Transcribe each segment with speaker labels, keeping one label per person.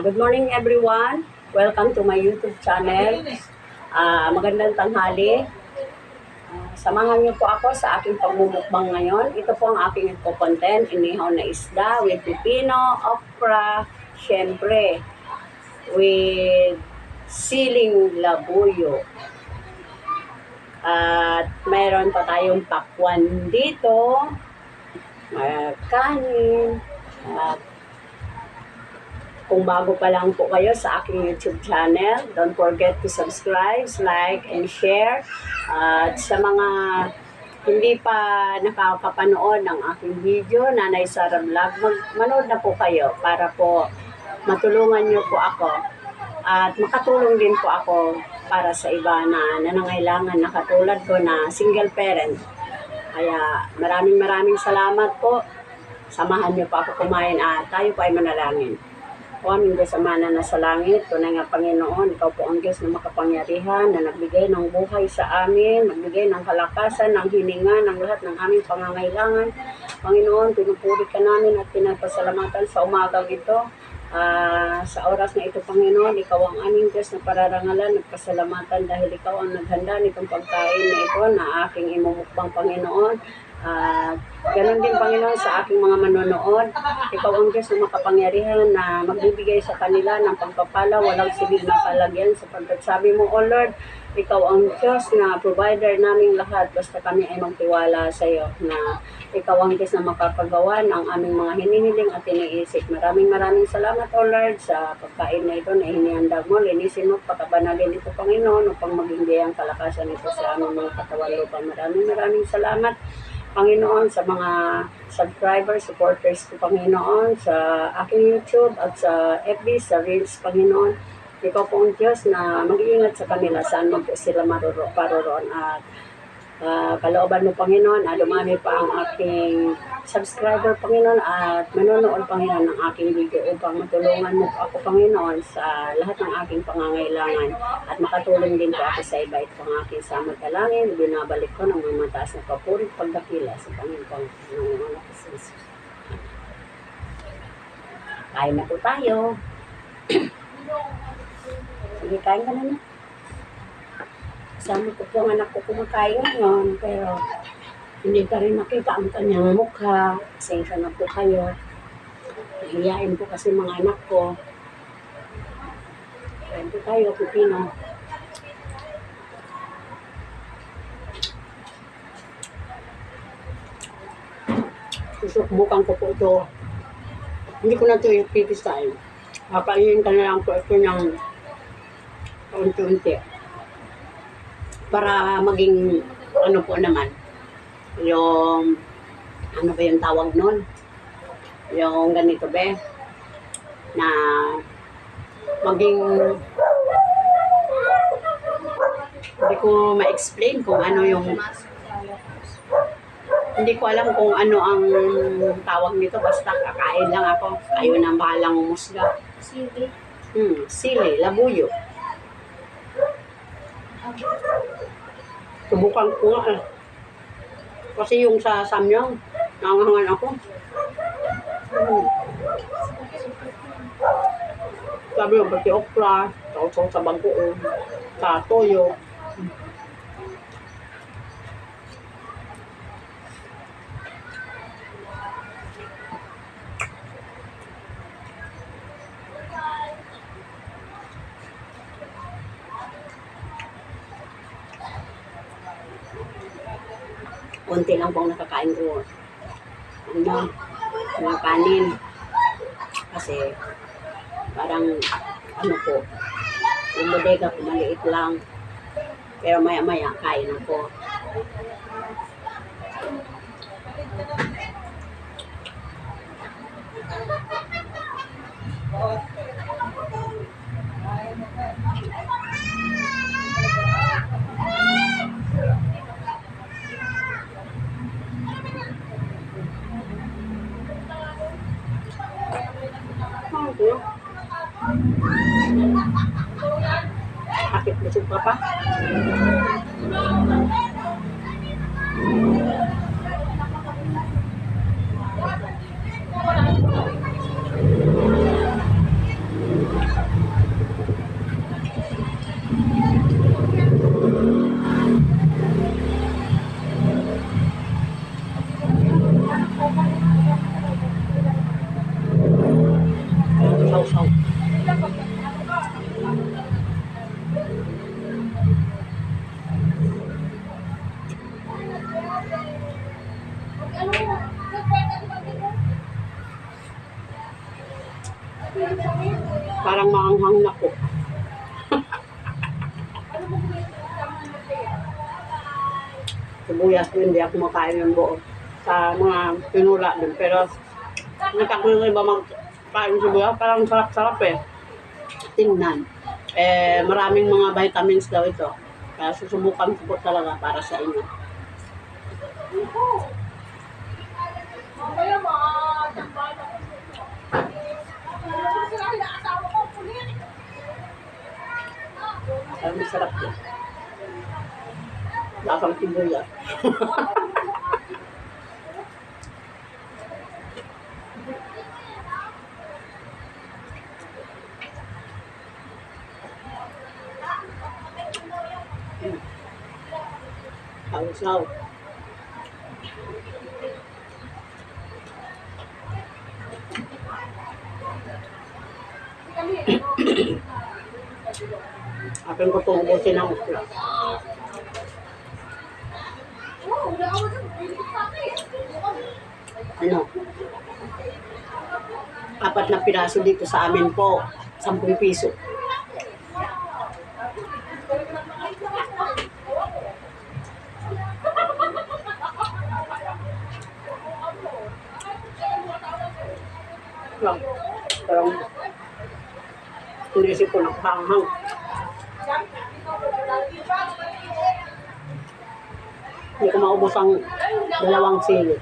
Speaker 1: Good morning everyone. Welcome to my YouTube channel. Magandang tanghali. Samahan niyo po ako sa aking pagmumukbang ngayon. Ito po ang aking content, inihaw na isda with pipino, okra, syempre, with siling labuyo. At mayroon pa tayong pakwan dito, kanin, at kung bago pa lang po kayo sa aking YouTube channel, don't forget to subscribe, like, and share. At sa mga hindi pa nakakapanood ng aking video, Nanay Sara Vlog, manood na po kayo para po matulungan niyo po ako at makatulong din po ako para sa iba na nangangailangan na katulad ko na single parent. Kaya maraming salamat po. Samahan niyo po ako kumain at tayo po ay manalangin. O aming Diyos Ama na nasa langit, tunay nga Panginoon, Ikaw po ang Diyos na makapangyarihan, na nagbigay ng buhay sa amin, nagbigay ng kalakasan, ng hininga, ng lahat ng aming pangangailangan. Panginoon, pinupuri ka namin at pinapasalamatan sa umagang ito. Sa oras na ito, Panginoon, Ikaw ang aming Diyos na pararangalan, nagpasalamatan dahil Ikaw ang naghanda nitong pagkain na ito na aking imumukbang, Panginoon. Ganon din, Panginoon, sa aking mga manonood. Ikaw ang Diyos na makapangyarihan na magbibigay sa kanila ng pagpapala, walang silid na palagyan, sapagkat sabi mo, O Lord, Ikaw ang Diyos na provider naming lahat, basta kami ay magtiwala sa iyo, na Ikaw ang Diyos na makakagawa ng aming mga hinihiling at iniisip. Maraming salamat, O Lord, sa pagkain na ito na hinihandag mo. Linisin mo, pakabanalin ito, Panginoon, upang maging gayang kalakasan ito sa aming mga katawan lupa. Maraming salamat, Panginoon, sa mga subscribers, supporters ko, Panginoon, sa aking YouTube at sa FB, sa Reels, Panginoon. Ikaw po ang Diyos na mag-iingat sa kanila saan man po sila paroroon. At kalooban mo, Panginoon, dumami pa ang aking subscriber, Panginoon, at manonood, Panginoon, ng aking video upang matulungan mo po ako, Panginoon, sa lahat ng aking pangangailangan at makatulong din po ako sa iba. Ito ang aking samot-dalangin, binabalik ko ng mga mataas na papuri pagdakila sa Panginoon ng mga Jesus. Kain na po tayo. Sige, kain ka na na. Kasama ko po ang anak ko kumakain ngayon, pero hindi pa rin makita ang kanyang mukha. Pasensya na po kayo. Nahiyain po kasi mga anak ko. Kain po tayo, pipino. Susubukan ko po ito. Hindi ko na ito ipipisahin. Kapainin ka na lang po ito ng unti-unti. Para maging ano po naman, yung ano ba yung tawag nun? Yung ganito be, na maging hindi ko ma-explain kung ano yung hindi ko alam kung ano ang tawag nito, basta kakain lang ako. Ayaw na bahalang umusga.
Speaker 2: Sili.
Speaker 1: Sili, labuyo. Subukan ko nga eh. Kasi yung sa samyang, nangangan ako. Sabi yung pati okra, sa bagoong, sa toyo. Konti lang pong nakakain ko. Mga kanin. Kasi, parang, ano po, yung bodega ko maliit lang. Pero maya-maya, kain ako. Akit busog ka pa? sausaw. Parang maanghang na po. Sibuyas din, hindi ako makain ng buo. Sa mga pinula din. Pero, natakbo yung iba magkain ng sibuyas, parang sarap-sarap eh. Tingnan. Maraming mga vitamins daw ito. Kaya susubukan ko po talaga para sa inyo. Ang masarap yun. Lasang sibuyas. Sausaw. Akin ko itong ubusin ng ukla. Ano? 4 na piraso dito sa amin po. 10 piso. Lang. Parang inisip ko ng hanghang. Hindi ko maubos ang 2 sili.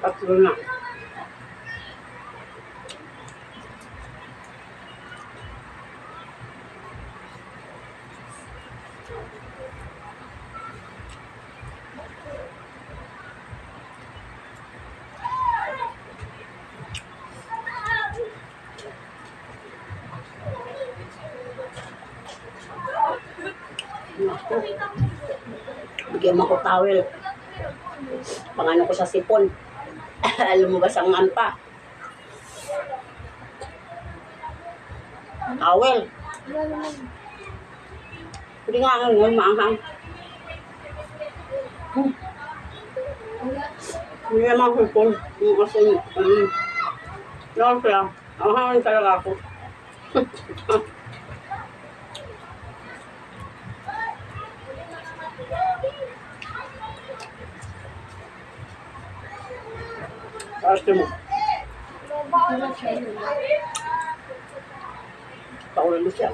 Speaker 1: Tatlo na. Naku. Bigyan mo ko towel. Pangano ko sa sipon. Lumabas ang anpa. Towel. Hindi nga ngayon maanghang. Hindi naman sipon. Kasi, lang siya. Anghangin talaga ako. Pasti mo. Paulan mo siya.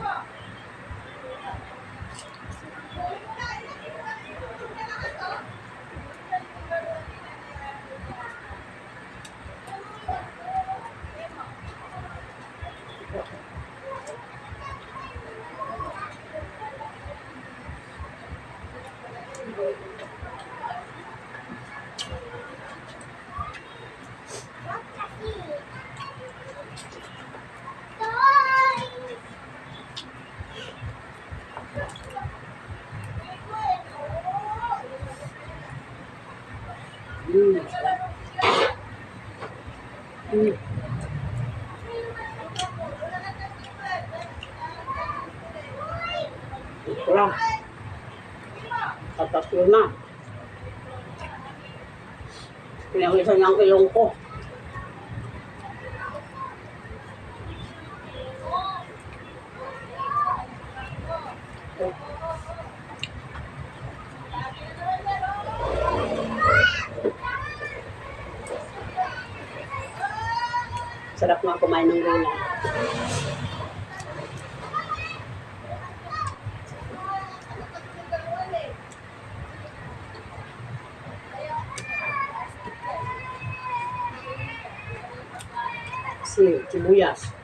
Speaker 1: Wala. Tatatlo na. Pinakita niya ang ilong ko. Sarap nga kumain ng gulay. Sibuyas.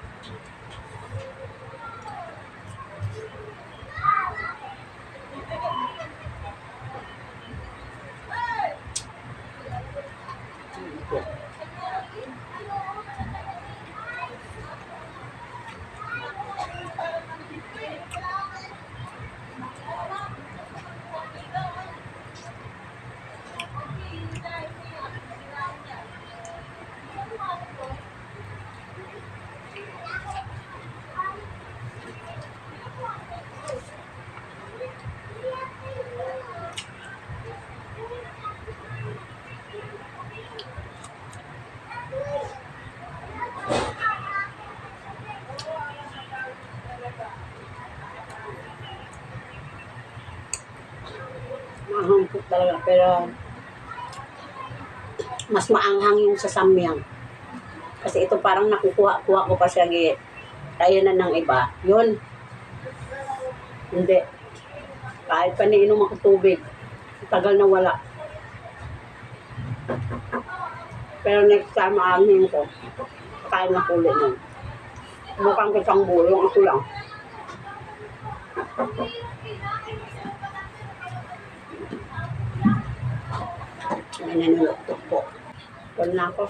Speaker 1: Mahangkot talaga, pero mas maanghang yung sa samyang. Kasi ito parang nakukuha ko pa siya kaya na ng iba. Yun. Hindi. Kahit pa niinom ako tubig, tagal na wala. Pero next time aanhin ko, kain na kulit nun. Bukang kitang bulong, ako lang. Ay, nanuluktok po. Wala na ako.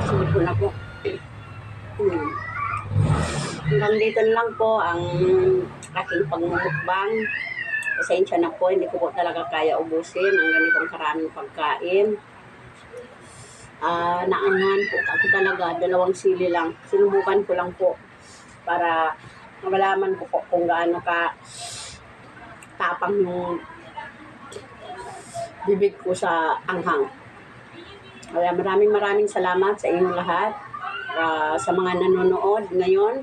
Speaker 1: Sunod na po. Hanggang dito na lang po ang aking pagmumukbang. Pasensya na po, hindi ko po talaga kaya ubusin ang ganitong karaming pagkain. Naanhan po ako talaga, 2 sili lang. Sinubukan ko lang po para malaman ko po kung gaano ka tapang yung bibig ko sa anghang. Kaya maraming salamat sa inyong lahat. Sa mga nanonood ngayon,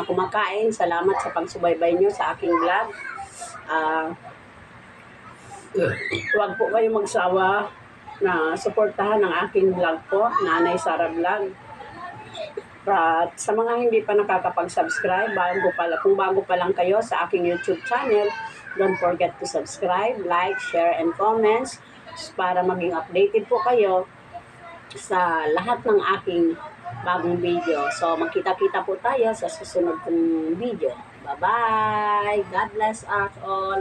Speaker 1: kumakain, salamat sa pagsubaybay nyo sa aking vlog. Huwag po kayo magsawa na suportahan ang aking vlog po, Nanay Sara Vlog. At sa mga hindi pa nakakapag-subscribe, kung bago pa lang kayo sa aking YouTube channel, don't forget to subscribe, like, share, and comments para maging updated po kayo sa lahat ng aking bagong video. So, magkita-kita po tayo sa susunod kong video. Bye-bye! God bless us all!